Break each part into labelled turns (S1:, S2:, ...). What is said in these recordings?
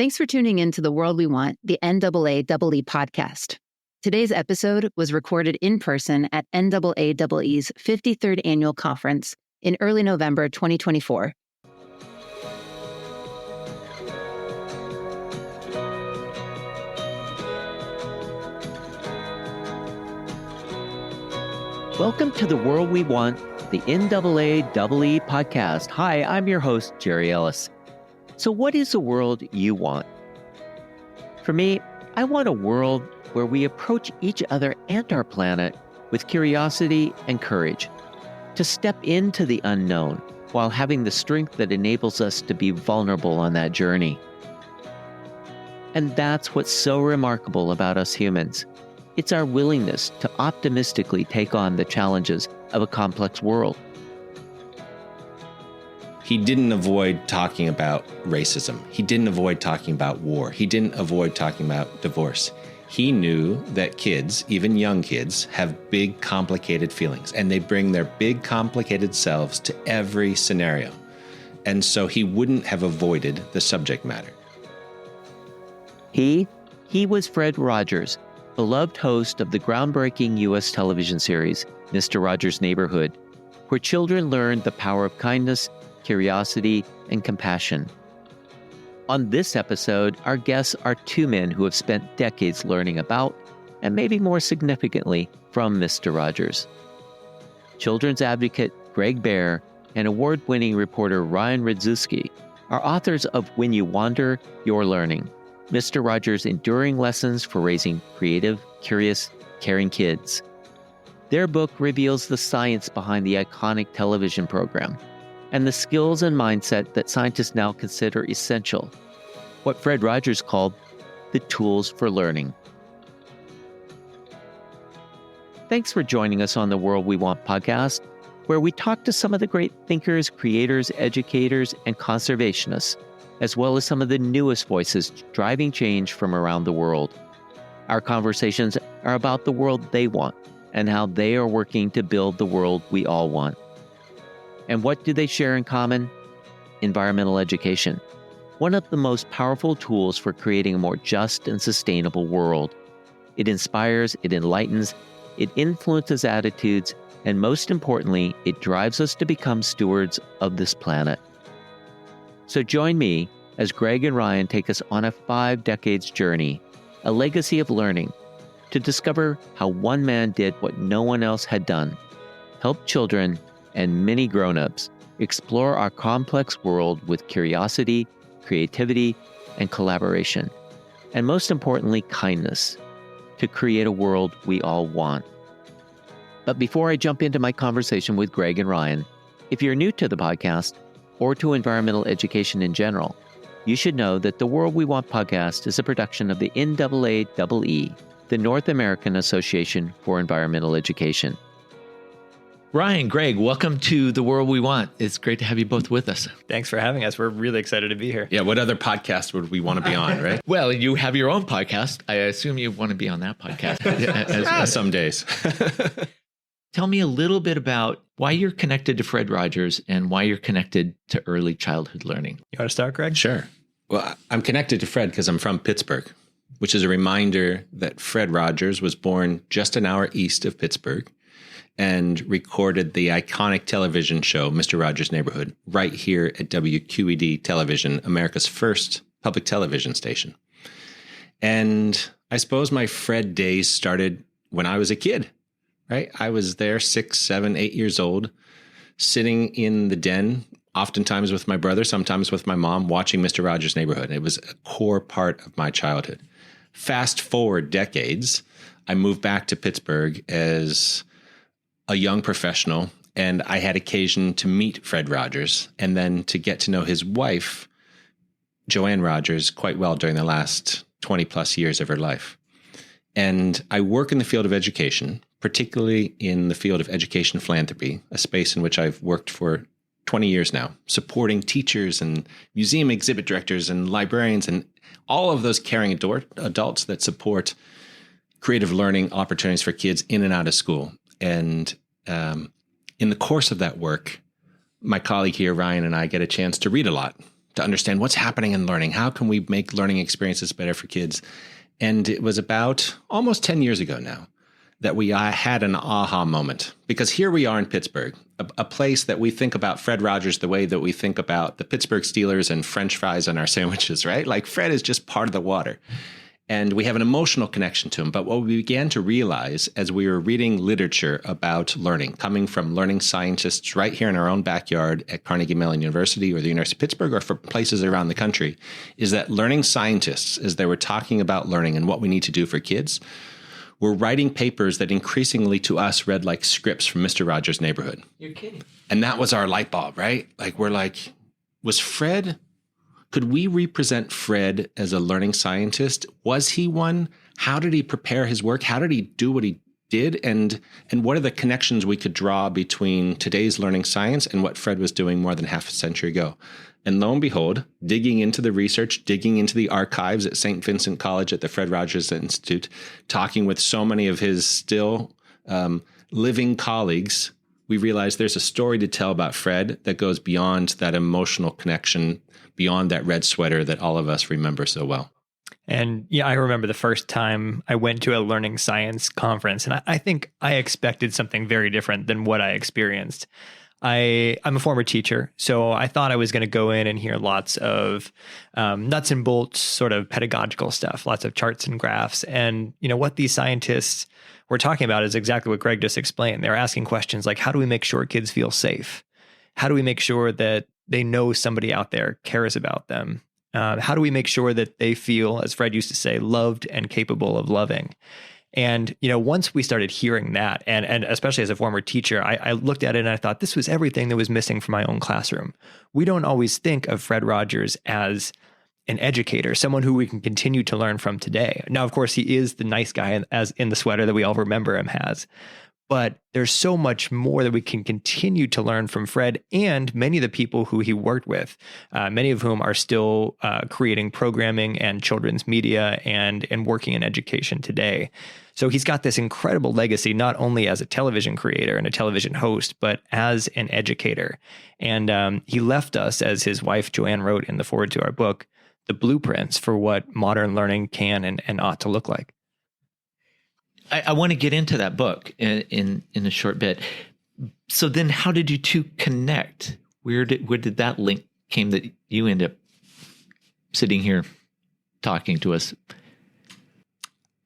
S1: Thanks for tuning in to The World We Want, the NAAEE Podcast. Today's episode was recorded in person at NAAEE's 53rd Annual Conference in early November 2024.
S2: Welcome to The World We Want, the NAAEE Podcast. Hi, I'm your host, Jerry Ellis. So what is the world you want? For me, I want a world where we approach each other and our planet with curiosity and courage, to step into the unknown while having the strength that enables us to be vulnerable on that journey. And that's what's so remarkable about us humans. It's our willingness to optimistically take on the challenges of a complex world.
S3: He didn't avoid talking about racism. He didn't avoid talking about war. He didn't avoid talking about divorce. He knew that kids, even young kids, have big, complicated feelings, and they bring their big, complicated selves to every scenario. And so he wouldn't have avoided the subject matter.
S2: He was Fred Rogers, beloved host of the groundbreaking U.S. television series, Mr. Rogers' Neighborhood, where children learned the power of kindness, curiosity, and compassion. On this episode, our guests are two men who have spent decades learning about, and maybe more significantly, from Mr. Rogers. Children's advocate Gregg Behr and award-winning reporter Rydzewski are authors of When You Wander, You're Learning, Mr. Rogers' enduring lessons for raising creative, curious, caring kids. Their book reveals the science behind the iconic television program and the skills and mindset that scientists now consider essential, what Fred Rogers called the tools for learning. Thanks for joining us on the World We Want podcast, where we talk to some of the great thinkers, creators, educators, and conservationists, as well as some of the newest voices driving change from around the world. Our conversations are about the world they want and how they are working to build the world we all want. And what do they share in common? Environmental education, one of the most powerful tools for creating a more just and sustainable world. It inspires, it enlightens, it influences attitudes, and most importantly, it drives us to become stewards of this planet. So join me as Gregg and Ryan take us on a 5 decades journey, a legacy of learning, to discover how one man did what no one else had done, help children and many grown-ups explore our complex world with curiosity, creativity, and collaboration, and most importantly, kindness, to create a world we all want. But before I jump into my conversation with Gregg and Ryan, if you're new to the podcast or to environmental education in general, you should know that the World We Want podcast is a production of the NAAEE, the North American Association for Environmental Education.
S4: Ryan, Gregg, welcome to The World We Want. It's great to have you both with us.
S5: Thanks for having us. We're really excited to be here.
S3: Yeah, what other podcast would we want to be on, right?
S4: Well, you have your own podcast. I assume you want to be on that podcast.
S3: Some days.
S4: Tell me a little bit about why you're connected to Fred Rogers and why you're connected to early childhood learning.
S5: You want to start, Gregg?
S3: Sure. Well, I'm connected to Fred because I'm from Pittsburgh, which is a reminder that Fred Rogers was born just an hour east of Pittsburgh and recorded the iconic television show, Mr. Rogers' Neighborhood, right here at WQED Television, America's first public television station. And I suppose my Fred days started when I was a kid, right? I was there 6, 7, 8 years old, sitting in the den, oftentimes with my brother, sometimes with my mom, watching Mr. Rogers' Neighborhood. It was a core part of my childhood. Fast forward decades, I moved back to Pittsburgh as a young professional, and I had occasion to meet Fred Rogers and then to get to know his wife, Joanne Rogers, quite well during the last 20 plus years of her life. And I work in the field of education, particularly in the field of education philanthropy, a space in which I've worked for 20 years now, supporting teachers and museum exhibit directors and librarians and all of those caring adults that support creative learning opportunities for kids in and out of school. And in the course of that work, my colleague here, Ryan, and I get a chance to read a lot. to understand what's happening in learning. How can we make learning experiences better for kids? And it was about almost 10 years ago now that we had an aha moment, because here we are in Pittsburgh, a place that we think about Fred Rogers the way that we think about the Pittsburgh Steelers and French fries on our sandwiches, right? Like Fred is just part of the water. And we have an emotional connection to him. But what we began to realize as we were reading literature about learning, coming from learning scientists right here in our own backyard at Carnegie Mellon University or the University of Pittsburgh or for places around the country, is that learning scientists, as they were talking about learning and what we need to do for kids, were writing papers that increasingly to us read like scripts from Mr. Rogers' Neighborhood.
S2: You're kidding.
S3: And that was our light bulb, right? Like, we're like, could we represent Fred as a learning scientist? Was he one? How did he prepare his work? How did he do what he did? And what are the connections we could draw between today's learning science and what Fred was doing more than half a century ago? And lo and behold, digging into the research, digging into the archives at St. Vincent College at the Fred Rogers Institute, talking with so many of his still living colleagues, we realized there's a story to tell about Fred that goes beyond that emotional connection, beyond that red sweater that all of us remember so well.
S5: And yeah, I remember the first time I went to a learning science conference, and I think I expected something very different than what I experienced. I'm a former teacher, so I thought I was going to go in and hear lots of nuts and bolts sort of pedagogical stuff, lots of charts and graphs. And, what these scientists were talking about is exactly what Gregg just explained. They're asking questions like, how do we make sure kids feel safe? How do we make sure that they know somebody out there cares about them? How do we make sure that they feel, as Fred used to say, loved and capable of loving? And, once we started hearing that, and especially as a former teacher, I looked at it and I thought this was everything that was missing from my own classroom. We don't always think of Fred Rogers as an educator, someone who we can continue to learn from today. Now, of course, he is the nice guy as in the sweater that we all remember him as. But there's so much more that we can continue to learn from Fred and many of the people who he worked with, many of whom are still creating programming and children's media and working in education today. So he's got this incredible legacy, not only as a television creator and a television host, but as an educator. And he left us, as his wife Joanne wrote in the foreword to our book, the blueprints for what modern learning can and ought to look like.
S2: I want to get into that book in a short bit. So then how did you two connect? Where did that link came that you end up sitting here talking to us?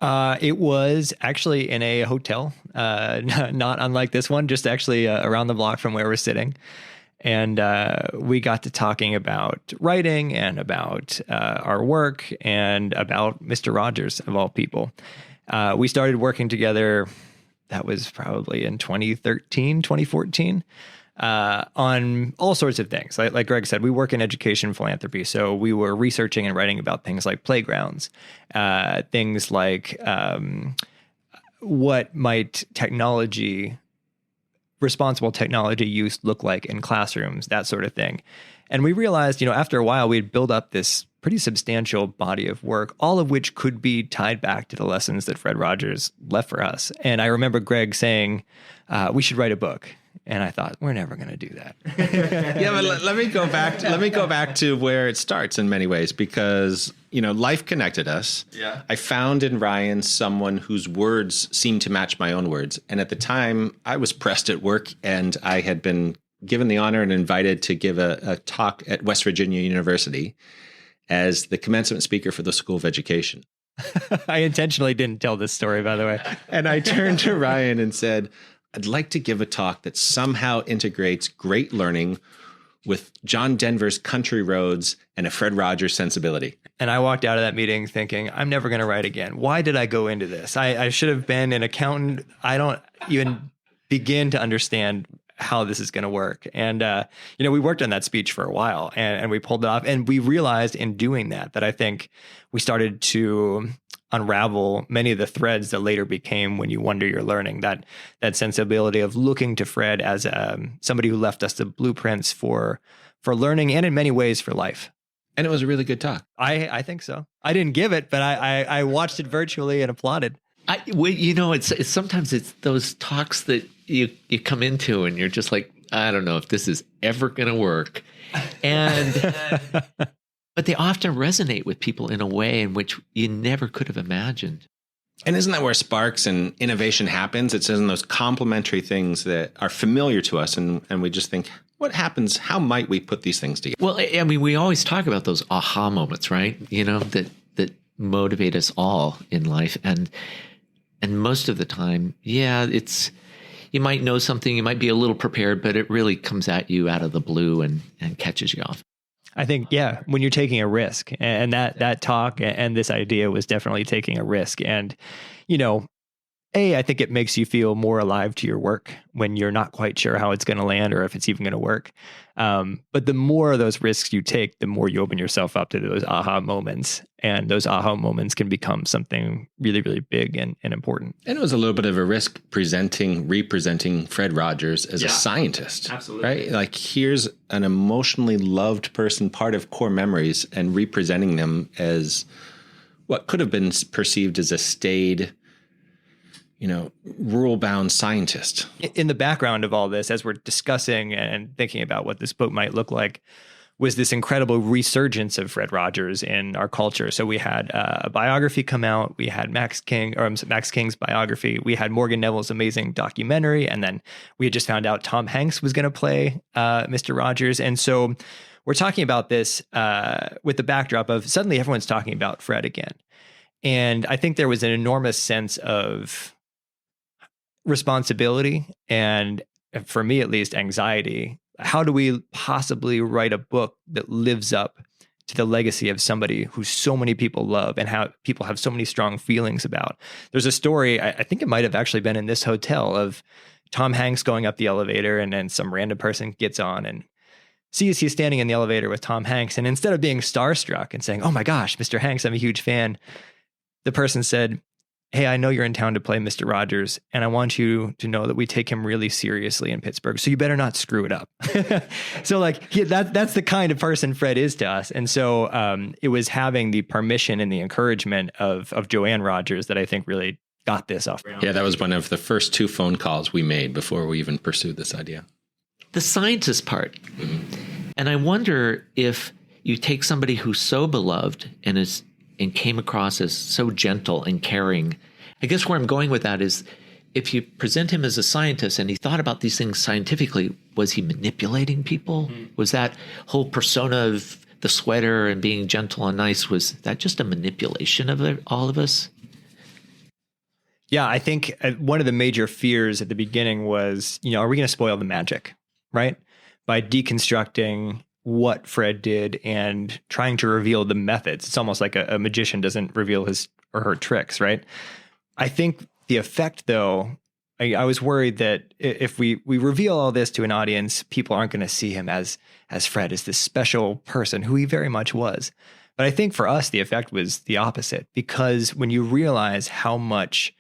S5: It was actually in a hotel, not unlike this one, just actually around the block from where we're sitting. And we got to talking about writing and about our work and about Mr. Rogers, of all people. We started working together, that was probably in 2013, 2014, on all sorts of things. Like Gregg said, we work in education philanthropy. So we were researching and writing about things like playgrounds, things like what might responsible technology use look like in classrooms, that sort of thing. And we realized, after a while, we'd build up this pretty substantial body of work, all of which could be tied back to the lessons that Fred Rogers left for us. And I remember Gregg saying, we should write a book. And I thought, we're never going to do that.
S3: Yeah, but let me go back. Let me go back to where it starts in many ways, because life connected us.
S5: Yeah,
S3: I found in Ryan someone whose words seemed to match my own words, and at the time, I was pressed at work, and I had been given the honor and invited to give a talk at West Virginia University as the commencement speaker for the School of Education.
S5: I intentionally didn't tell this story, by the way.
S3: And I turned to Ryan and said, I'd like to give a talk that somehow integrates great learning with John Denver's country roads and a Fred Rogers sensibility.
S5: And I walked out of that meeting thinking, I'm never going to write again. Why did I go into this? I should have been an accountant. I don't even begin to understand how this is going to work. And, we worked on that speech for a while and we pulled it off. And we realized in doing that I think we started to unravel many of the threads that later became When You Wonder You're Learning, that sensibility of looking to Fred as somebody who left us the blueprints for learning and in many ways for life.
S3: And it was a really good talk.
S5: I think so. I didn't give it, but I watched it virtually and applauded.
S2: It's sometimes it's those talks that you come into and you're just like,
S4: I don't know if this is ever going to work. And, but they often resonate with people in a way in which you never could have imagined.
S3: And isn't that where sparks and innovation happens? It's in those complementary things that are familiar to us. And we just think, what happens? How might we put these things together?
S4: Well, I mean, we always talk about those aha moments, right? That motivate us all in life. And most of the time, you might know something, you might be a little prepared, but it really comes at you out of the blue and catches you off.
S5: I think, when you're taking a risk, and that talk and this idea was definitely taking a risk. And, I think it makes you feel more alive to your work when you're not quite sure how it's going to land or if it's even going to work. But the more of those risks you take, the more you open yourself up to those aha moments. And those aha moments can become something really, really big and important.
S3: And it was a little bit of a risk representing Fred Rogers as a scientist.
S5: Absolutely.
S3: Right? Like, here's an emotionally loved person, part of core memories, and representing them as what could have been perceived as a staid, rule-bound scientist.
S5: In the background of all this, as we're discussing and thinking about what this book might look like, was this incredible resurgence of Fred Rogers in our culture. So we had a biography come out. We had Max King's biography. We had Morgan Neville's amazing documentary. And then we had just found out Tom Hanks was going to play Mr. Rogers. And so we're talking about this with the backdrop of suddenly everyone's talking about Fred again. And I think there was an enormous sense of responsibility and, for me at least, anxiety. How do we possibly write a book that lives up to the legacy of somebody who so many people love and how people have so many strong feelings about? There's a story, I think it might have actually been in this hotel, of Tom Hanks going up the elevator, and then some random person gets on and sees he's standing in the elevator with Tom Hanks. And instead of being starstruck and saying, "Oh my gosh, Mr. Hanks, I'm a huge fan," the person said, "Hey, I know you're in town to play Mr. Rogers, and I want you to know that we take him really seriously in Pittsburgh, so you better not screw it up." So that's the kind of person Fred is to us. And so it was having the permission and the encouragement of Joanne Rogers that I think really got this off.
S3: Yeah, that was one of the first 2 phone calls we made before we even pursued this idea.
S4: The scientist part. And I wonder if you take somebody who's so beloved and came across as so gentle and caring. I guess where I'm going with that is, if you present him as a scientist and he thought about these things scientifically, was he manipulating people? Was that whole persona of the sweater and being gentle and nice, was that just a manipulation of all of us?
S5: Yeah, I think one of the major fears at the beginning was, are we going to spoil the magic, right? By deconstructing what Fred did and trying to reveal the methods. It's almost like a magician doesn't reveal his or her tricks, right? I think the effect, though, I was worried that if we reveal all this to an audience, people aren't going to see him as Fred, as this special person who he very much was. But I think for us, the effect was the opposite, because when you realize how much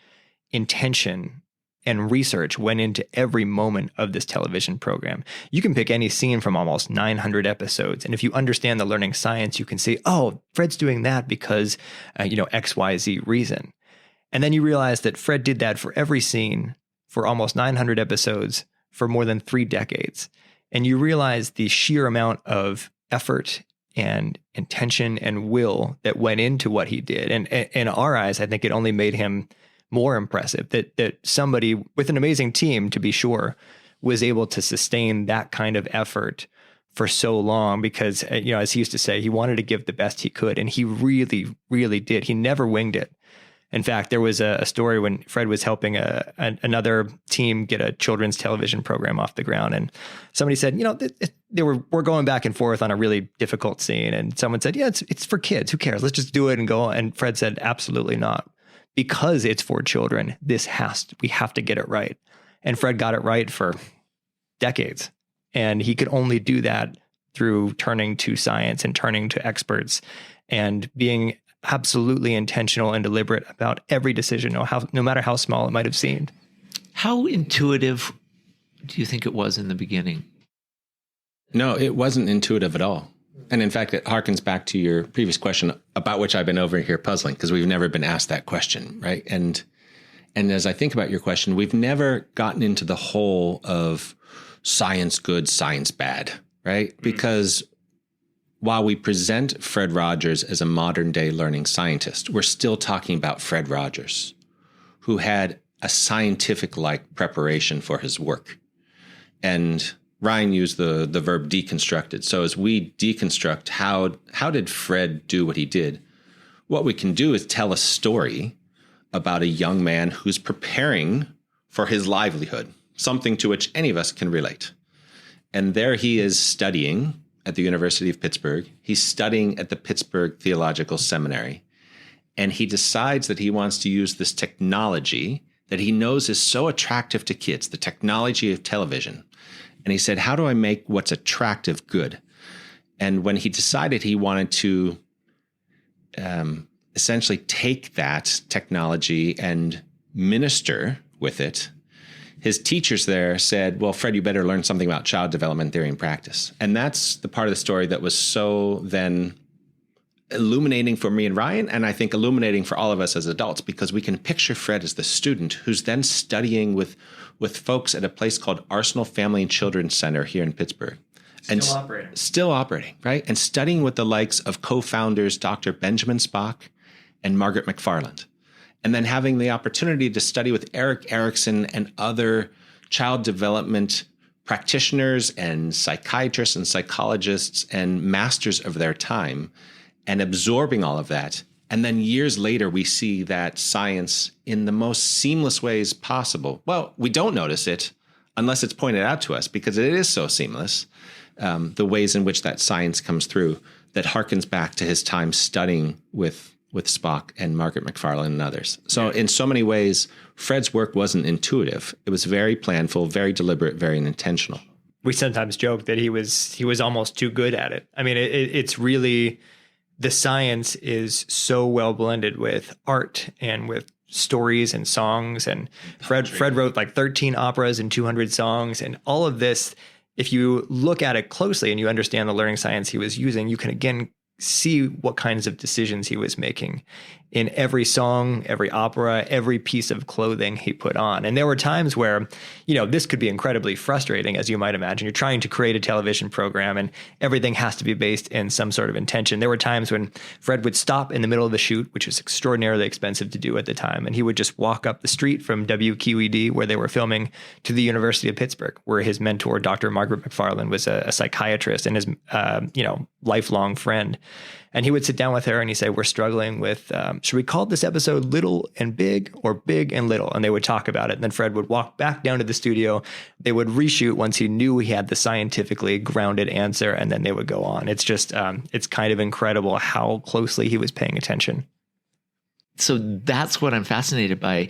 S5: intention and research went into every moment of this television program. You can pick any scene from almost 900 episodes. And if you understand the learning science, you can say, oh, Fred's doing that because, X, Y, Z reason. And then you realize that Fred did that for every scene for almost 900 episodes for more than 3 decades. And you realize the sheer amount of effort and intention and will that went into what he did. And in our eyes, I think it only made him more impressive that somebody with an amazing team, to be sure, was able to sustain that kind of effort for so long, because, as he used to say, he wanted to give the best he could. And he really, really did. He never winged it. In fact, there was a story when Fred was helping another team get a children's television program off the ground. And somebody said, we're going back and forth on a really difficult scene. And someone said, yeah, it's for kids. Who cares? Let's just do it and go. And Fred said, absolutely not. Because it's for children, we have to get it right. And Fred got it right for decades. And he could only do that through turning to science and turning to experts and being absolutely intentional and deliberate about every decision, no matter how small it might have seemed.
S4: How intuitive do you think it was in the beginning?
S3: No, it wasn't intuitive at all. And in fact, it harkens back to your previous question, about which I've been over here puzzling, because we've never been asked that question, right? And as I think about your question, we've never gotten into the hole of science good, science bad, right? Because while we present Fred Rogers as a modern day learning scientist, we're still talking about Fred Rogers, who had a scientific-like preparation for his work. And Ryan used the verb deconstructed. So as we deconstruct how did Fred do what he did, what we can do is tell a story about a young man who's preparing for his livelihood, something to which any of us can relate. And there he is studying at the University of Pittsburgh. He's studying at the Pittsburgh Theological Seminary. And he decides that he wants to use this technology that he knows is so attractive to kids, the technology of television. And he said, how do I make what's attractive good? And when he decided he wanted to essentially take that technology and minister with it, his teachers there said, well, Fred, you better learn something about child development theory and practice. And that's the part of the story that was so then illuminating for me and Ryan, and I think illuminating for all of us as adults, because we can picture Fred as the student who's then studying with folks at a place called Arsenal Family and Children's Center here in Pittsburgh. Still operating, right? And studying with the likes of co-founders Dr. Benjamin Spock and Margaret McFarland. And then having the opportunity to study with Eric Erickson and other child development practitioners and psychiatrists and psychologists and masters of their time, and absorbing all of that. And then years later, we see that science in the most seamless ways possible. Well, we don't notice it unless it's pointed out to us, because it is so seamless, the ways in which that science comes through that harkens back to his time studying with Spock and Margaret McFarland and others. So in so many ways, Fred's work wasn't intuitive. It was very planful, very deliberate, very intentional.
S5: We sometimes joke that he was almost too good at it. I mean, it's really... the science is so well blended with art and with stories and songs. And Fred wrote like 13 operas and 200 songs. And all of this, if you look at it closely and you understand the learning science he was using, you can again see what kinds of decisions he was making in every song, every opera, every piece of clothing he put on. And there were times where, this could be incredibly frustrating, as you might imagine. You're trying to create a television program and everything has to be based in some sort of intention. There were times when Fred would stop in the middle of the shoot, which was extraordinarily expensive to do at the time. And he would just walk up the street from WQED, where they were filming, to the University of Pittsburgh, where his mentor, Dr. Margaret McFarland, was a psychiatrist and his, lifelong friend. And he would sit down with her and he'd say, we're struggling with, should we call this episode Little and Big or Big and Little? And they would talk about it. And then Fred would walk back down to the studio. They would reshoot once he knew he had the scientifically grounded answer. And then they would go on. It's just, it's kind of incredible how closely he was paying attention.
S4: So that's what I'm fascinated by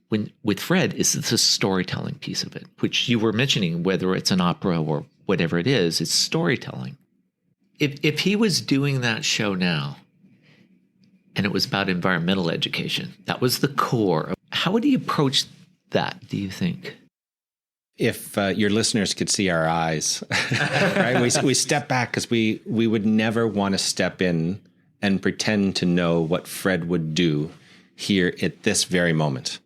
S4: with Fred, is the storytelling piece of it, which you were mentioning, whether it's an opera or whatever it is, it's storytelling. If he was doing that show now, and it was about environmental education, that was the core. How would he approach that, do you think?
S3: If your listeners could see our eyes, right? We step back because we would never want to step in and pretend to know what Fred would do here at this very moment.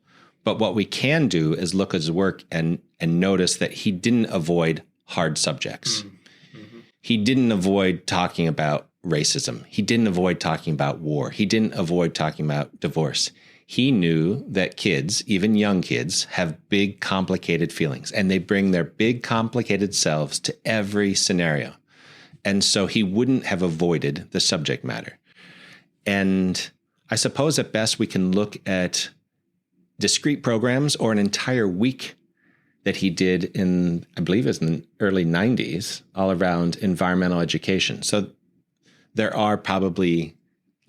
S3: But what we can do is look at his work and notice that he didn't avoid hard subjects. He didn't avoid talking about racism. He didn't avoid talking about war. He didn't avoid talking about divorce. He knew that kids, even young kids, have big, complicated feelings, and they bring their big, complicated selves to every scenario. And so he wouldn't have avoided the subject matter. And I suppose at best we can look at discrete programs or an entire week that he did in, I believe it was in the early 90s, all around environmental education. So there are probably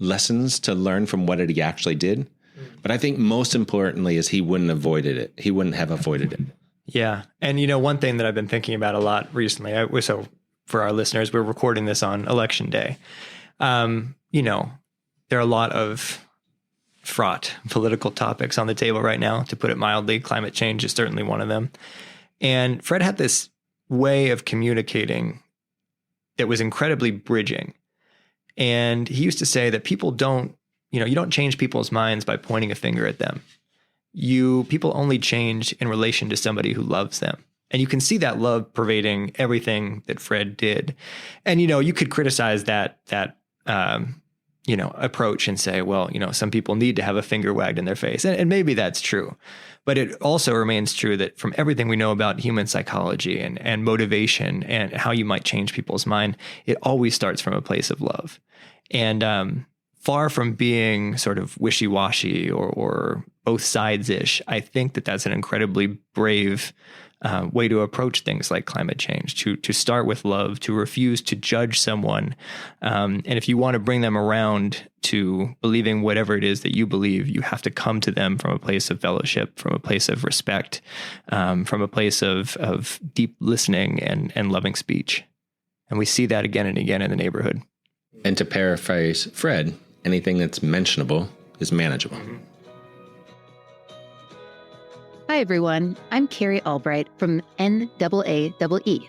S3: lessons to learn from what he actually did. But I think most importantly is he wouldn't have avoided it. He wouldn't have avoided it.
S5: Yeah. And, one thing that I've been thinking about a lot recently, so for our listeners, we're recording this on Election Day. There are a lot of fraught political topics on the table right now, to put it mildly. Climate change is certainly one of them. And Fred had this way of communicating that was incredibly bridging. And he used to say that people don't, you don't change people's minds by pointing a finger at them. People only change in relation to somebody who loves them. And you can see that love pervading everything that Fred did. And, you could criticize that approach and say, well, some people need to have a finger wagged in their face. And maybe that's true. But it also remains true that from everything we know about human psychology and motivation and how you might change people's mind, it always starts from a place of love. And far from being sort of wishy-washy or both sides-ish, I think that that's an incredibly brave way to approach things like climate change, to start with love, to refuse to judge someone. And if you want to bring them around to believing whatever it is that you believe, you have to come to them from a place of fellowship, from a place of respect, from a place of deep listening and loving speech. And we see that again and again in the neighborhood.
S3: And to paraphrase Fred, anything that's mentionable is manageable.
S1: Hi, everyone. I'm Carrie Albright from NAAEE.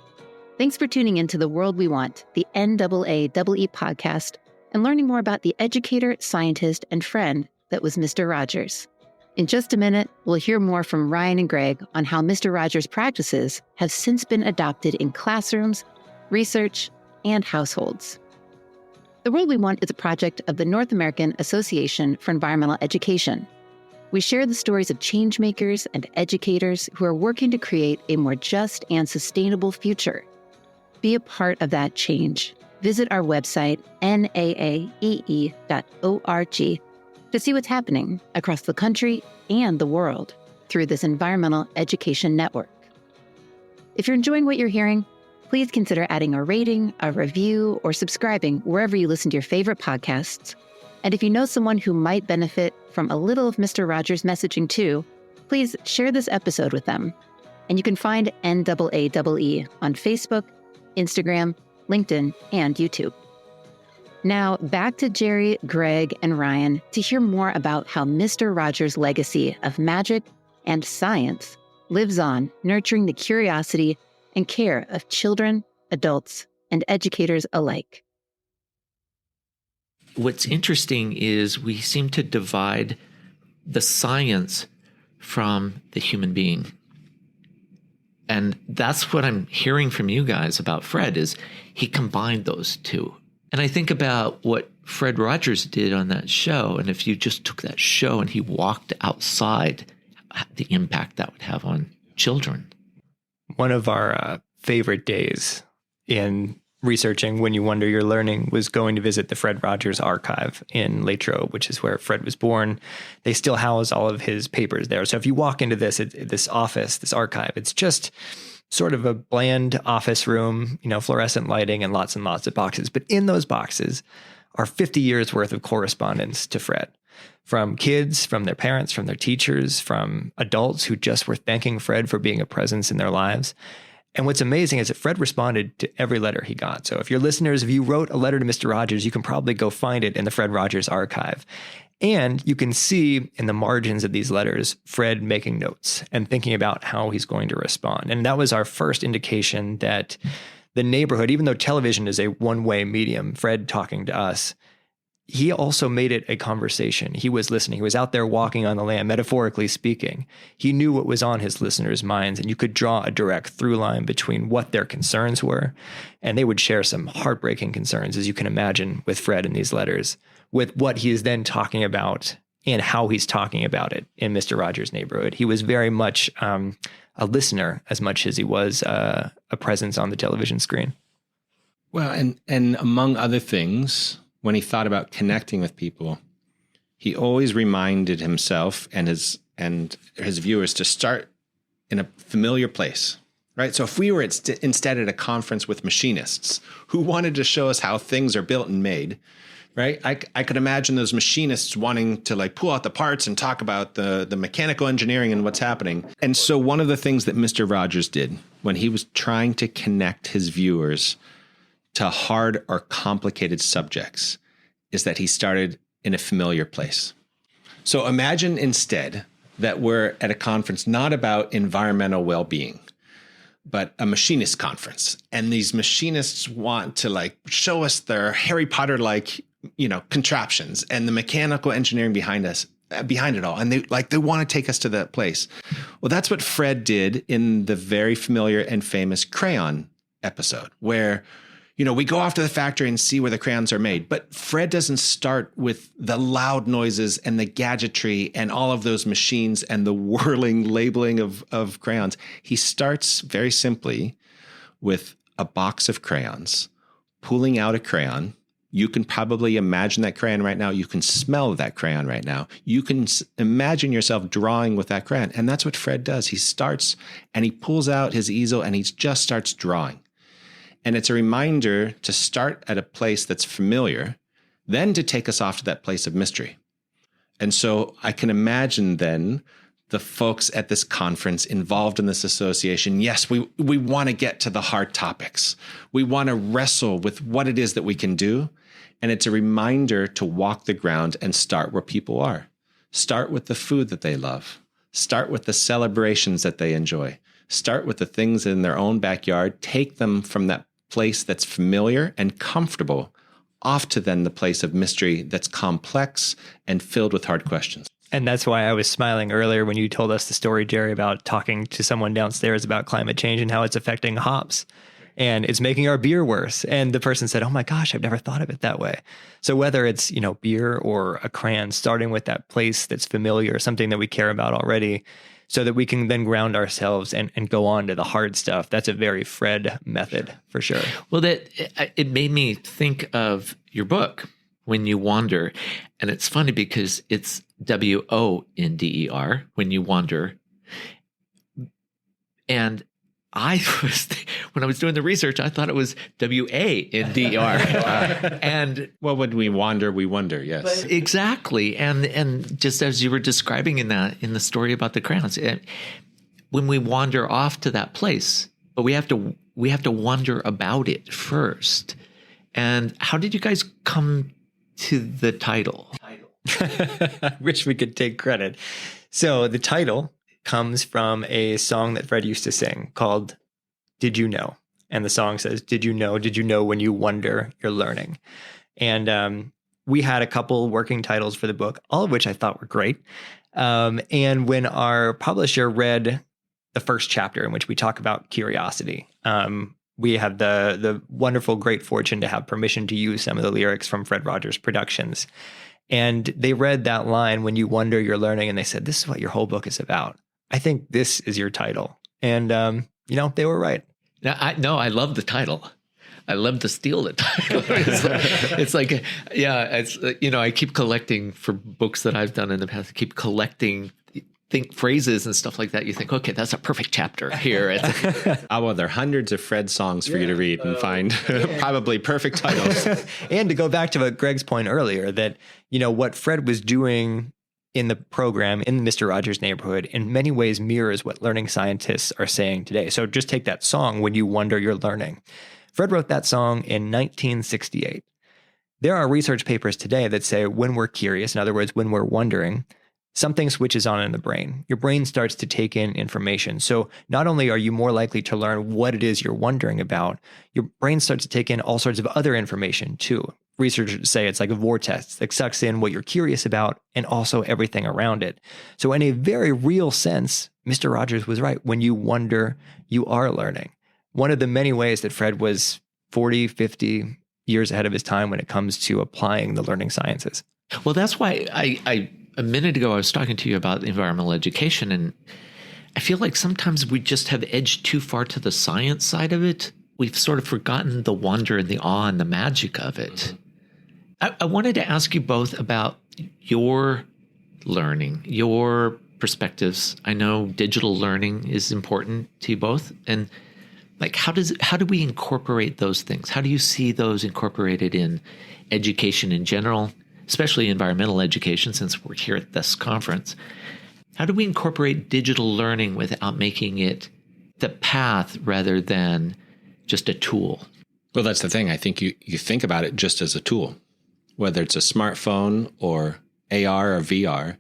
S1: Thanks for tuning into The World We Want, the NAAEE podcast, and learning more about the educator, scientist, and friend that was Mr. Rogers. In just a minute, we'll hear more from Ryan and Gregg on how Mr. Rogers' practices have since been adopted in classrooms, research, and households. The World We Want is a project of the North American Association for Environmental Education. We share the stories of changemakers and educators who are working to create a more just and sustainable future. Be a part of that change. Visit our website, naaee.org, to see what's happening across the country and the world through this environmental education network. If you're enjoying what you're hearing, please consider adding a rating, a review, or subscribing wherever you listen to your favorite podcasts. And if you know someone who might benefit from a little of Mr. Rogers' messaging too, please share this episode with them. And you can find NAAEE on Facebook, Instagram, LinkedIn, and YouTube. Now, back to Jerry, Gregg, and Ryan to hear more about how Mr. Rogers' legacy of magic and science lives on, nurturing the curiosity and care of children, adults, and educators alike.
S4: What's interesting is we seem to divide the science from the human being. And that's what I'm hearing from you guys about Fred, is he combined those two. And I think about what Fred Rogers did on that show. And if you just took that show and he walked outside, the impact that would have on children.
S5: One of our favorite days in researching When You Wonder You're Learning was going to visit the Fred Rogers archive in Latrobe, which is where Fred was born. They still house all of his papers there. So if you walk into this office, this archive, it's just sort of a bland office room, fluorescent lighting and lots of boxes. But in those boxes are 50 years worth of correspondence to Fred, from kids, from their parents, from their teachers, from adults who just were thanking Fred for being a presence in their lives. And what's amazing is that Fred responded to every letter he got. So if your listeners, if you wrote a letter to Mr. Rogers, you can probably go find it in the Fred Rogers archive. And you can see in the margins of these letters, Fred making notes and thinking about how he's going to respond. And that was our first indication that the neighborhood, even though television is a one-way medium, Fred talking to us, he also made it a conversation. He was listening. He was out there walking on the land, metaphorically speaking. He knew what was on his listeners' minds, and you could draw a direct through line between what their concerns were. And they would share some heartbreaking concerns, as you can imagine, with Fred in these letters, with what he is then talking about and how he's talking about it in Mr. Rogers' neighborhood. He was very much a listener as much as he was a presence on the television screen.
S3: Well, and among other things, when he thought about connecting with people, he always reminded himself and his viewers to start in a familiar place, right? So if we were instead at a conference with machinists who wanted to show us how things are built and made, right? I could imagine those machinists wanting to pull out the parts and talk about the mechanical engineering and what's happening. And so one of the things that Mr. Rogers did when he was trying to connect his viewers to hard or complicated subjects is that he started in a familiar place. So imagine instead that we're at a conference not about environmental well-being, but a machinist conference. And these machinists want to show us their Harry Potter contraptions and the mechanical engineering behind us. behind it all. And they want to take us to that place. Well, that's what Fred did in the very familiar and famous crayon episode, where, we go off to the factory and see where the crayons are made. But Fred doesn't start with the loud noises and the gadgetry and all of those machines and the whirling labeling of crayons. He starts very simply with a box of crayons, pulling out a crayon. You can probably imagine that crayon right now. You can smell that crayon right now. You can imagine yourself drawing with that crayon. And that's what Fred does. He starts and he pulls out his easel and he just starts drawing. And it's a reminder to start at a place that's familiar, then to take us off to that place of mystery. And so I can imagine then the folks at this conference involved in this association. Yes, we want to get to the hard topics. We want to wrestle with what it is that we can do. And it's a reminder to walk the ground and start where people are. Start with the food that they love. Start with the celebrations that they enjoy. Start with the things in their own backyard. Take them from that place that's familiar and comfortable off to then the place of mystery that's complex and filled with hard questions.
S5: And that's why I was smiling earlier when you told us the story, Jerry, about talking to someone downstairs about climate change and how it's affecting hops and it's making our beer worse. And the person said, oh my gosh, I've never thought of it that way. So whether it's, beer or a crayon, starting with that place that's familiar, something that we care about already, so that we can then ground ourselves and go on to the hard stuff. That's a very Fred method for sure.
S4: Well, it made me think of your book, When You Wander. And it's funny because it's WONDER, When You Wander. And when I was doing the research, I thought it was WANDER. And
S3: well, when we wander, we wonder. Yes,
S4: exactly. And just as you were describing in the story about the crayons, when we wander off to that place, but we have to wonder about it first. And how did you guys come to the title?
S5: I wish we could take credit. So the title comes from a song that Fred used to sing called Did You Know? And the song says, did you know when you wonder, you're learning? And we had a couple working titles for the book, all of which I thought were great. And when our publisher read the first chapter in which we talk about curiosity, we had the wonderful, great fortune to have permission to use some of the lyrics from Fred Rogers Productions. And they read that line, when you wonder, you're learning, and they said, this is what your whole book is about. I think this is your title. And, they were right.
S4: I love the title. I love to steal the title. I keep collecting for books that I've done in the past. I keep collecting phrases and stuff like that. You think, okay, that's a perfect chapter here.
S3: There are hundreds of Fred songs for you to read and find probably perfect titles.
S5: And to go back to Gregg's point earlier, that, what Fred was doing in the program, in Mr. Rogers' Neighborhood, in many ways mirrors what learning scientists are saying today. So just take that song, When You Wonder, You're Learning. Fred wrote that song in 1968. There are research papers today that say when we're curious, in other words, when we're wondering, something switches on in the brain. Your brain starts to take in information. So not only are you more likely to learn what it is you're wondering about, your brain starts to take in all sorts of other information too. Researchers say it's like a vortex that sucks in what you're curious about and also everything around it. So in a very real sense, Mr. Rogers was right. When you wonder, you are learning. One of the many ways that Fred was 40, 50 years ahead of his time when it comes to applying the learning sciences.
S4: Well, that's why a minute ago I was talking to you about environmental education, and I feel like sometimes we just have edged too far to the science side of it. We've sort of forgotten the wonder and the awe and the magic of it. Mm-hmm. I wanted to ask you both about your learning, your perspectives. I know digital learning is important to you both. And how do we incorporate those things? How do you see those incorporated in education in general, especially environmental education, since we're here at this conference? How do we incorporate digital learning without making it the path rather than just a tool?
S3: Well, that's the thing. I think you think about it just as a tool. Whether it's a smartphone or AR or VR,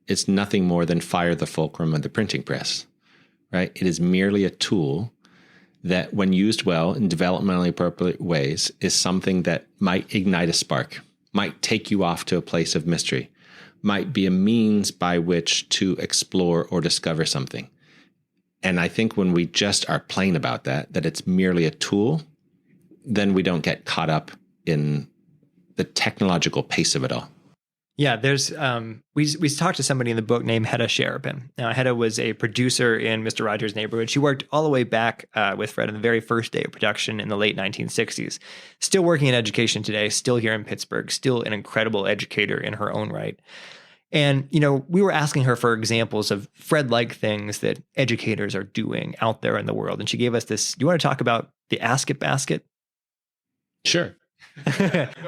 S3: it's nothing more than fire the fulcrum of the printing press, right? It is merely a tool that, when used well in developmentally appropriate ways, is something that might ignite a spark, might take you off to a place of mystery, might be a means by which to explore or discover something. And I think when we just are plain about that it's merely a tool, then we don't get caught up in the technological pace of it all.
S5: Yeah, there's we talked to somebody in the book named Hedda Sharapin. Now, Hedda was a producer in Mr. Rogers' Neighborhood. She worked all the way back with Fred on the very first day of production in the late 1960s. Still working in education today, still here in Pittsburgh, still an incredible educator in her own right. And, we were asking her for examples of Fred-like things that educators are doing out there in the world. And she gave us this. Do you want to talk about the Ask It basket?
S3: Sure.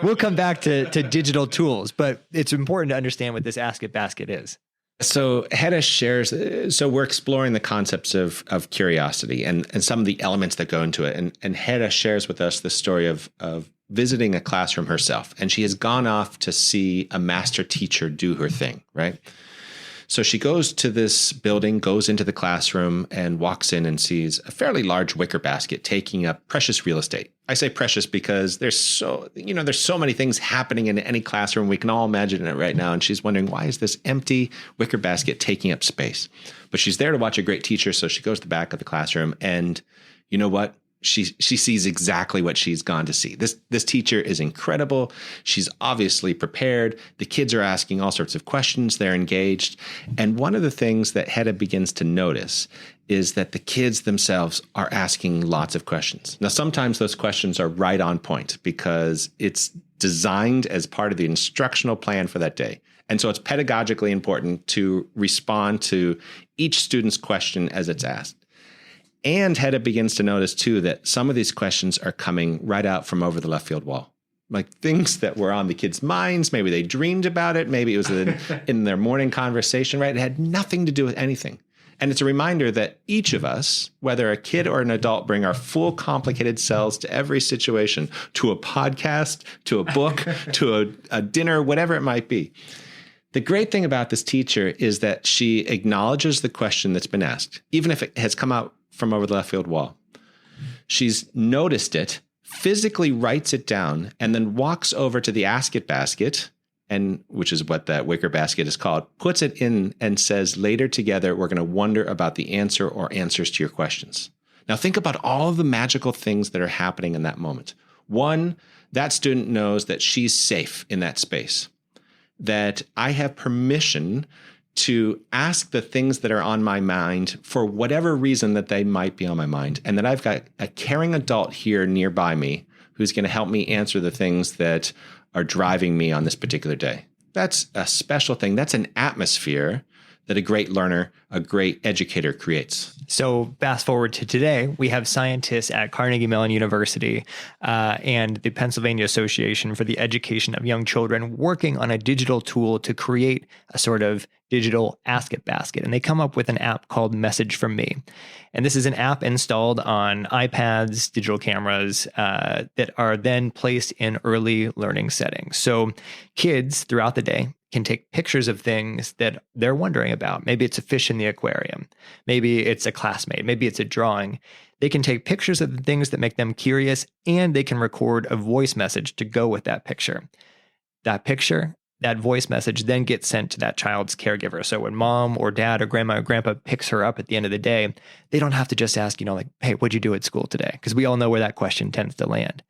S5: We'll come back to digital tools, but it's important to understand what this Ask It basket is.
S3: So Hedda shares, so we're exploring the concepts of curiosity and some of the elements that go into it. And Hedda shares with us the story of visiting a classroom herself. And she has gone off to see a master teacher do her thing, right? So she goes to this building, goes into the classroom, and walks in and sees a fairly large wicker basket taking up precious real estate. I say precious because there's so many things happening in any classroom. We can all imagine it right now. And she's wondering, why is this empty wicker basket taking up space? But she's there to watch a great teacher. So she goes to the back of the classroom, and you know what? She sees exactly what she's gone to see. This teacher is incredible. She's obviously prepared. The kids are asking all sorts of questions. They're engaged. And one of the things that Hedda begins to notice is that the kids themselves are asking lots of questions. Now, sometimes those questions are right on point because it's designed as part of the instructional plan for that day. And so it's pedagogically important to respond to each student's question as it's asked. And Hedda begins to notice, too, that some of these questions are coming right out from over the left field wall, like things that were on the kids' minds. Maybe they dreamed about it. Maybe it was in their morning conversation, right? It had nothing to do with anything. And it's a reminder that each of us, whether a kid or an adult, bring our full complicated selves to every situation, to a podcast, to a book, to a dinner, whatever it might be. The great thing about this teacher is that she acknowledges the question that's been asked, even if it has come out from over the left field wall. She's noticed it, physically writes it down, and then walks over to the Ask It basket, and which is what that wicker basket is called, puts it in and says, later together, we're going to wonder about the answer or answers to your questions. Now think about all of the magical things that are happening in that moment. One, that student knows that she's safe in that space, that I have permission to ask the things that are on my mind for whatever reason that they might be on my mind, and that I've got a caring adult here nearby me who's going to help me answer the things that are driving me on this particular day. That's a special thing. That's an atmosphere that a great learner, a great educator creates.
S5: So fast forward to today, we have scientists at Carnegie Mellon University and the Pennsylvania Association for the Education of Young Children working on a digital tool to create a sort of digital Ask It basket. And they come up with an app called Message From Me. And this is an app installed on iPads, digital cameras that are then placed in early learning settings. So kids throughout the day can take pictures of things that they're wondering about. Maybe it's a fish in the aquarium. Maybe it's a classmate. Maybe it's a drawing. They can take pictures of the things that make them curious, and they can record a voice message to go with that picture. That picture, that voice message then gets sent to that child's caregiver. So when mom or dad or grandma or grandpa picks her up at the end of the day, they don't have to just ask, hey, what'd you do at school today? Because we all know where that question tends to land.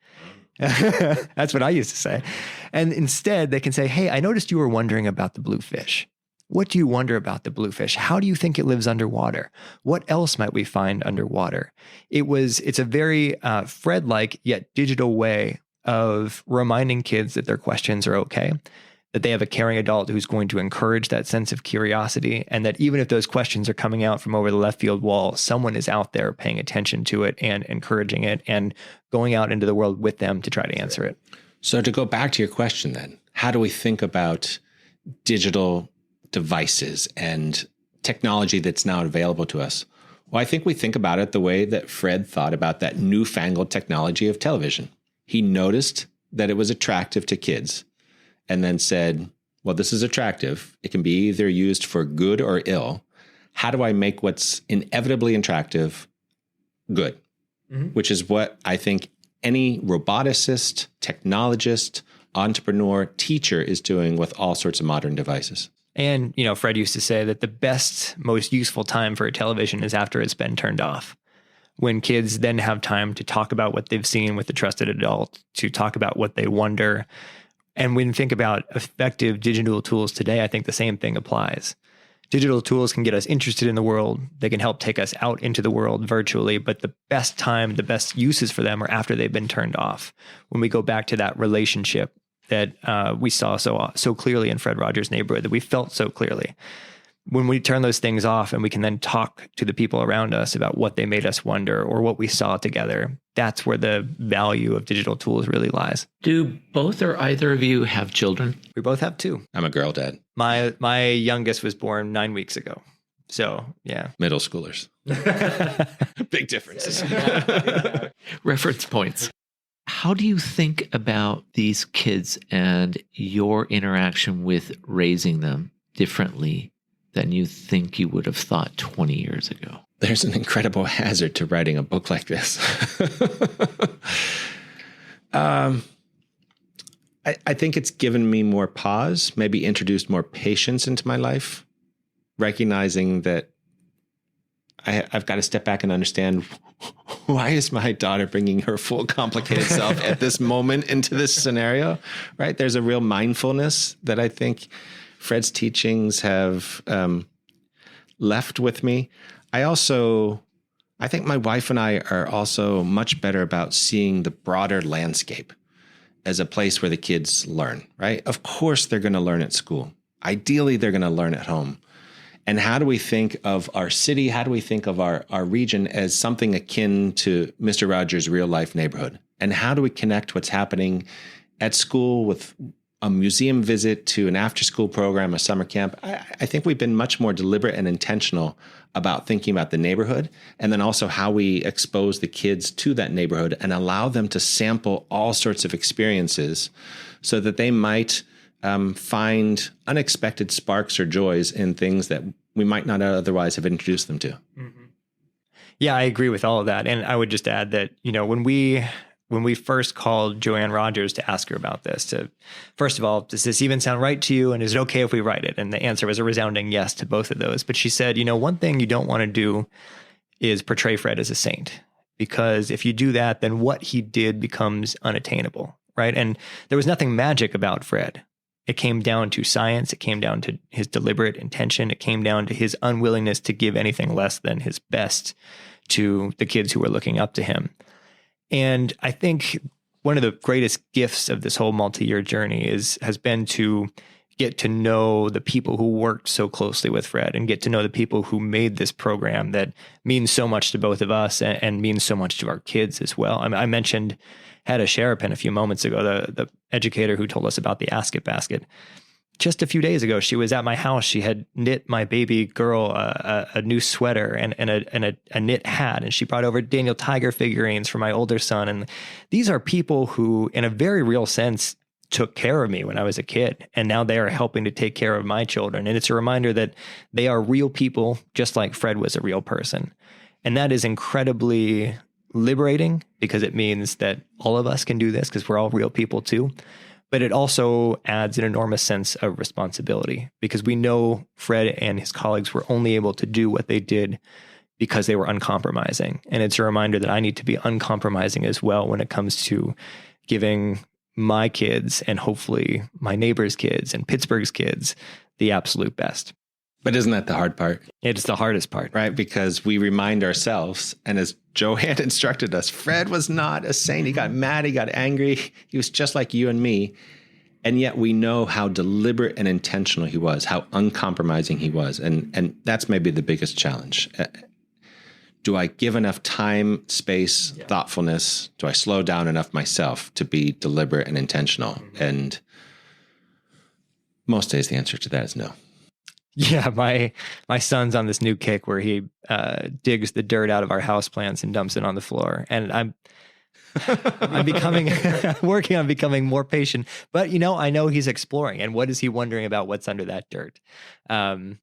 S5: That's what I used to say. And instead, they can say, hey, I noticed you were wondering about the bluefish. What do you wonder about the bluefish? How do you think it lives underwater? What else might we find underwater? It's a very Fred-like yet digital way of reminding kids that their questions are okay, that they have a caring adult who's going to encourage that sense of curiosity, and that even if those questions are coming out from over the left field wall, someone is out there paying attention to it and encouraging it and going out into the world with them to try to answer it.
S3: So to go back to your question then, how do we think about digital devices and technology that's now available to us? Well, I think we think about it the way that Fred thought about that newfangled technology of television. He noticed that it was attractive to kids, and then said, well, this is attractive. It can be either used for good or ill. How do I make what's inevitably attractive good? Mm-hmm. Which is what I think any roboticist, technologist, entrepreneur, teacher is doing with all sorts of modern devices.
S5: And, Fred used to say that the best, most useful time for a television is after it's been turned off. When kids then have time to talk about what they've seen with a trusted adult, to talk about what they wonder. And when you think about effective digital tools today, I think the same thing applies. Digital tools can get us interested in the world. They can help take us out into the world virtually, but the best time, the best uses for them are after they've been turned off. When we go back to that relationship that we saw so clearly in Fred Rogers' Neighborhood, that we felt so clearly. When we turn those things off and we can then talk to the people around us about what they made us wonder or what we saw together, that's where the value of digital tools really lies.
S4: Do both or either of you have children?
S5: We both have two.
S3: I'm a girl dad.
S5: My youngest was born 9 weeks ago. So, yeah.
S3: Middle schoolers. Big differences.
S4: Reference points. How do you think about these kids and your interaction with raising them differently than you think you would have thought 20 years ago?
S3: There's an incredible hazard to writing a book like this. I think it's given me more pause, maybe introduced more patience into my life, recognizing that I've got to step back and understand, why is my daughter bringing her full complicated self at this moment into this scenario, right? There's a real mindfulness that I think Fred's teachings have left with me. I think my wife and I are also much better about seeing the broader landscape as a place where the kids learn, right? Of course, they're going to learn at school. Ideally, they're going to learn at home. And how do we think of our city? How do we think of our region as something akin to Mr. Rogers' real life neighborhood? And how do we connect what's happening at school with a museum visit to an after-school program, a summer camp? I think we've been much more deliberate and intentional about thinking about the neighborhood, and then also how we expose the kids to that neighborhood and allow them to sample all sorts of experiences so that they might find unexpected sparks or joys in things that we might not otherwise have introduced them to.
S5: Mm-hmm. Yeah, I agree with all of that. And I would just add that, when we first called Joanne Rogers to ask her about this, first of all, does this even sound right to you? And is it okay if we write it? And the answer was a resounding yes to both of those. But she said, one thing you don't want to do is portray Fred as a saint, because if you do that, then what he did becomes unattainable, right? And there was nothing magic about Fred. It came down to science. It came down to his deliberate intention. It came down to his unwillingness to give anything less than his best to the kids who were looking up to him. And I think one of the greatest gifts of this whole multi-year journey has been to get to know the people who worked so closely with Fred and get to know the people who made this program that means so much to both of us and means so much to our kids as well. I mentioned Hedda Sharapin a few moments ago, the educator who told us about the Ask It basket. Just a few days ago, she was at my house. She had knit my baby girl a new sweater and a knit hat, and she brought over Daniel Tiger figurines for my older son. And these are people who, in a very real sense, took care of me when I was a kid, and now they are helping to take care of my children. And it's a reminder that they are real people, just like Fred was a real person. And that is incredibly liberating, because it means that all of us can do this, because we're all real people too. But it also adds an enormous sense of responsibility, because we know Fred and his colleagues were only able to do what they did because they were uncompromising. And it's a reminder that I need to be uncompromising as well when it comes to giving my kids, and hopefully my neighbors' kids and Pittsburgh's kids, the absolute best.
S3: But isn't that the hard part?
S5: It's the hardest part.
S3: Right? Because we remind ourselves, and as Joanne instructed us, Fred was not a saint. He got mad. He got angry. He was just like you and me. And yet we know how deliberate and intentional he was, how uncompromising he was. And that's maybe the biggest challenge. Do I give enough time, space, thoughtfulness? Do I slow down enough myself to be deliberate and intentional? Mm-hmm. And most days the answer to that is no.
S5: Yeah, my son's on this new kick where he digs the dirt out of our houseplants and dumps it on the floor. And I'm working on becoming more patient. But, I know he's exploring. And what is he wondering about what's under that dirt?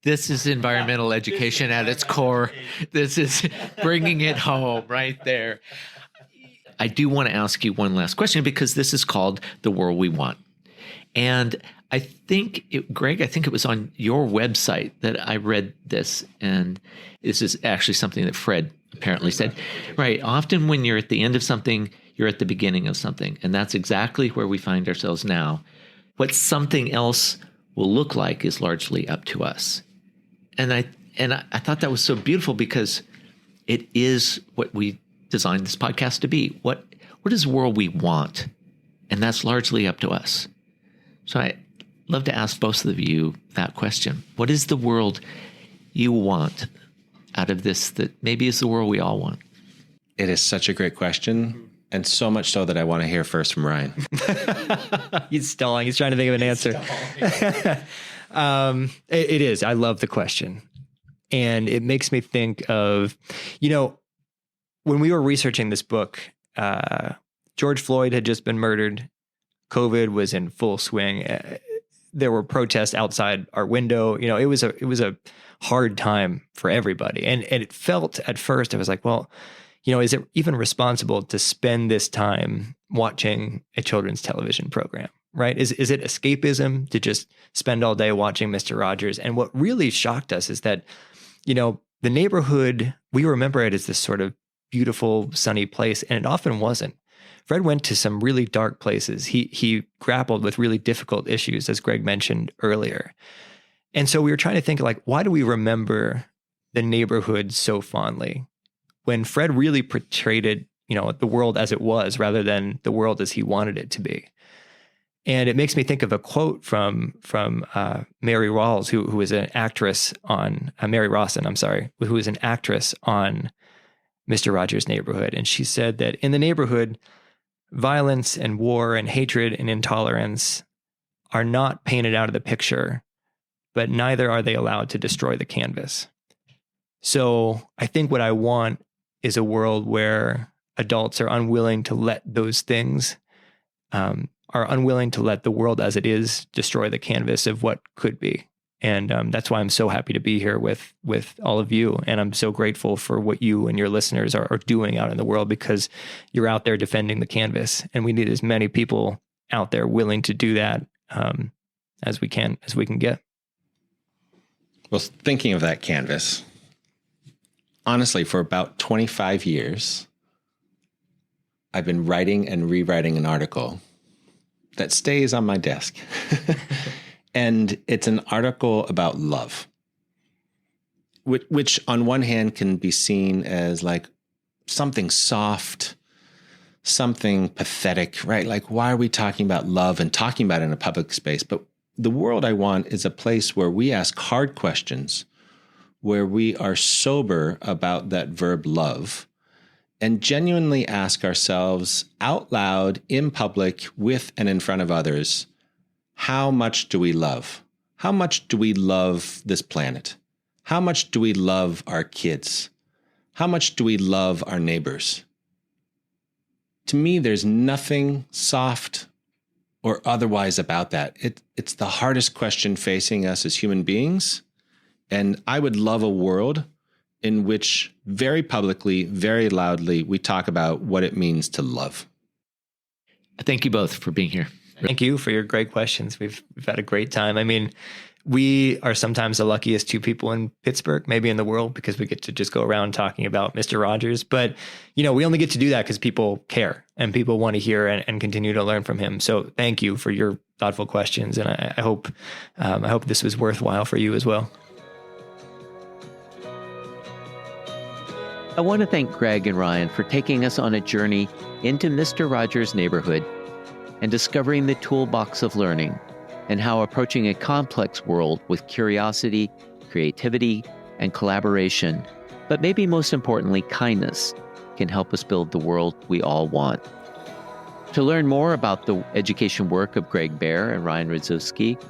S4: This is environmental education at its core. This is bringing it home right there. I do want to ask you one last question, because this is called The World We Want. And I think, Gregg, I think it was on your website that I read this. And this is actually something that Fred apparently said. Right. Often when you're at the end of something, you're at the beginning of something. And that's exactly where we find ourselves now. What something else will look like is largely up to us. And I thought that was so beautiful because it is what we designed this podcast to be. What is the world we want? And that's largely up to us. So I'd love to ask both of you that question. What is the world you want out of this that maybe is the world we all want?
S3: It is such a great question, and so much so that I want to hear first from Ryan.
S5: He's stalling. He's trying to think of an answer. It is. I love the question. And it makes me think of, when we were researching this book, George Floyd had just been murdered. COVID was in full swing. There were protests outside our window. It was a hard time for everybody. And it felt at first, I was like, well, is it even responsible to spend this time watching a children's television program, right? Is it escapism to just spend all day watching Mr. Rogers? And what really shocked us is that, the neighborhood, we remember it as this sort of beautiful, sunny place, and it often wasn't. Fred went to some really dark places. He grappled with really difficult issues, as Gregg mentioned earlier. And so we were trying to think, why do we remember the neighborhood so fondly when Fred really portrayed it, the world as it was rather than the world as he wanted it to be? And it makes me think of a quote from Mary Rawls, who was an actress on Mary Rawson, who was an actress on Mr. Rogers' Neighborhood. And she said that in the neighborhood, violence and war and hatred and intolerance are not painted out of the picture, but neither are they allowed to destroy the canvas. So I think what I want is a world where adults are unwilling to let those things, are unwilling to let the world as it is destroy the canvas of what could be. And that's why I'm so happy to be here with all of you. And I'm so grateful for what you and your listeners are doing out in the world, because you're out there defending the canvas. And we need as many people out there willing to do that as we can get.
S3: Well, thinking of that canvas, honestly, for about 25 years, I've been writing and rewriting an article that stays on my desk. And it's an article about love, which on one hand can be seen as like something soft, something pathetic, right? Like, why are we talking about love and talking about it in a public space? But the world I want is a place where we ask hard questions, where we are sober about that verb love, and genuinely ask ourselves out loud, in public, with and in front of others, how much do we love? How much do we love this planet? How much do we love our kids? How much do we love our neighbors? To me, there's nothing soft or otherwise about that. It's the hardest question facing us as human beings. And I would love a world in which very publicly, very loudly, we talk about what it means to love.
S4: Thank you both for being here.
S5: Thank you for your great questions. We've had a great time. I mean, we are sometimes the luckiest two people in Pittsburgh, maybe in the world, because we get to just go around talking about Mr. Rogers. But, we only get to do that because people care and people want to hear and continue to learn from him. So thank you for your thoughtful questions. And I hope this was worthwhile for you as well.
S2: I want to thank Gregg and Ryan for taking us on a journey into Mr. Rogers' Neighborhood and discovering the toolbox of learning and how approaching a complex world with curiosity, creativity, and collaboration, but maybe most importantly, kindness, can help us build the world we all want. To learn more about the education work of Gregg Behr and Ryan Rydzewski,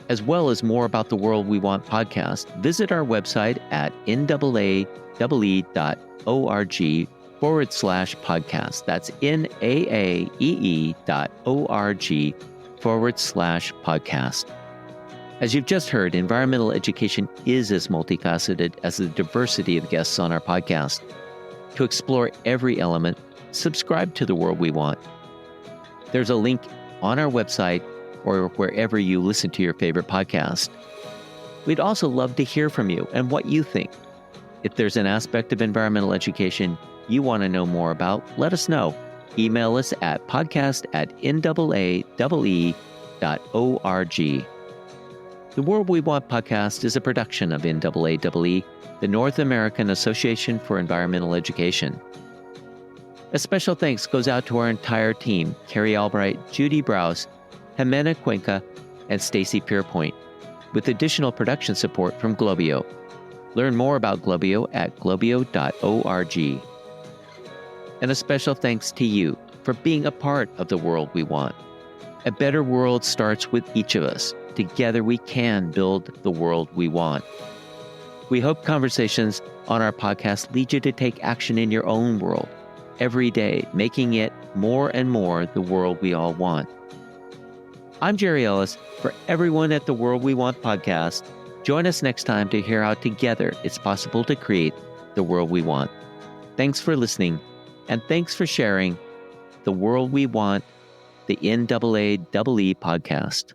S2: as well as more about the World We Want podcast, visit our website at NAAEE.org/podcast. That's NAAEE.org/podcast. As you've just heard, environmental education is as multifaceted as the diversity of guests on our podcast. To explore every element, subscribe to The World We Want. There's a link on our website or wherever you listen to your favorite podcast. We'd also love to hear from you and what you think. If there's an aspect of environmental education you want to know more about, let us know. Email us at podcast@NAAEE.org. The World We Want podcast is a production of NAAEE, the North American Association for Environmental Education. A special thanks goes out to our entire team, Carrie Albright, Judy Browse, Jimena Cuenca, and Stacy Pierpoint, with additional production support from Globio. Learn more about Globio at globio.org. And a special thanks to you for being a part of the world we want. A better world starts with each of us. Together we can build the world we want. We hope conversations on our podcast lead you to take action in your own world every day, making it more and more the world we all want. I'm Jerry Ellis. For everyone at the World We Want podcast, join us next time to hear how together it's possible to create the world we want. Thanks for listening, and thanks for sharing the World We Want, the NAAEE podcast.